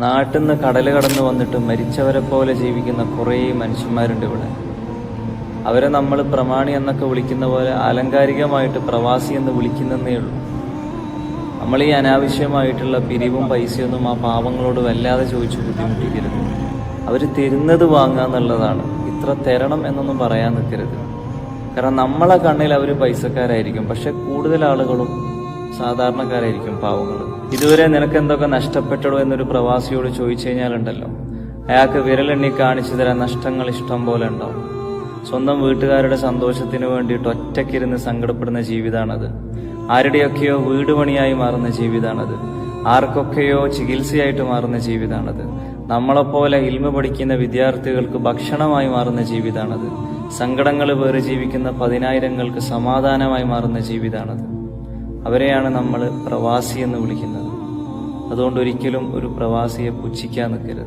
നാട്ടിൽ നിന്ന് കടൽ കടന്നു വന്നിട്ട് മരിച്ചവരെ പോലെ ജീവിക്കുന്ന കുറേ മനുഷ്യന്മാരുണ്ട് ഇവിടെ. അവരെ നമ്മൾ പ്രമാണി എന്നൊക്കെ വിളിക്കുന്ന പോലെ ആലങ്കാരികമായിട്ട് പ്രവാസി എന്ന് വിളിക്കുന്നതേ ഉള്ളൂ. നമ്മൾ ഈ അനാവശ്യമായിട്ടുള്ള പിരിവും പൈസയൊന്നും ആ പാവങ്ങളോട് വല്ലാതെ ചോദിച്ചു ബുദ്ധിമുട്ടിക്കരുത്. അവർ തരുന്നത് വാങ്ങുക എന്നുള്ളതാണ്. ഇത്ര തരണം എന്നൊന്നും പറയാൻ നിൽക്കരുത്. കാരണം നമ്മളെ കണ്ണിൽ അവർ പൈസക്കാരായിരിക്കും, പക്ഷെ കൂടുതൽ ആളുകളും സാധാരണക്കാരായിരിക്കും, പാവങ്ങൾ. ഇതുവരെ നിനക്ക് എന്തൊക്കെ നഷ്ടപ്പെട്ടടോ എന്നൊരു പ്രവാസിയോട് ചോദിച്ചു കഴിഞ്ഞാലുണ്ടല്ലോ, അയാൾക്ക് വിരലെണ്ണി കാണിച്ചു തരാൻ നഷ്ടങ്ങൾ ഇഷ്ടം പോലെ ഉണ്ടാവും. സ്വന്തം വീട്ടുകാരുടെ സന്തോഷത്തിന് വേണ്ടിയിട്ട് ഒറ്റയ്ക്കിരുന്ന് സങ്കടപ്പെടുന്ന ജീവിതമാണത്. ആരുടെയൊക്കെയോ വീട് പണിയായി മാറുന്ന ജീവിതമാണത്. ആർക്കൊക്കെയോ ചികിത്സയായിട്ട് മാറുന്ന ജീവിതമാണത്. നമ്മളെപ്പോലെ ഇൽമ പഠിക്കുന്ന വിദ്യാർത്ഥികൾക്ക് ഭക്ഷണമായി മാറുന്ന ജീവിതമാണത്. സങ്കടങ്ങൾ വേറെ ജീവിക്കുന്ന പതിനായിരങ്ങൾക്ക് സമാധാനമായി മാറുന്ന ജീവിതമാണത്. അവരെയാണ് നമ്മൾ പ്രവാസി എന്ന് വിളിക്കുന്നത്. അതുകൊണ്ട് ഒരിക്കലും ഒരു പ്രവാസിയെ പുച്ഛിക്കാൻ നിൽക്കരുത്.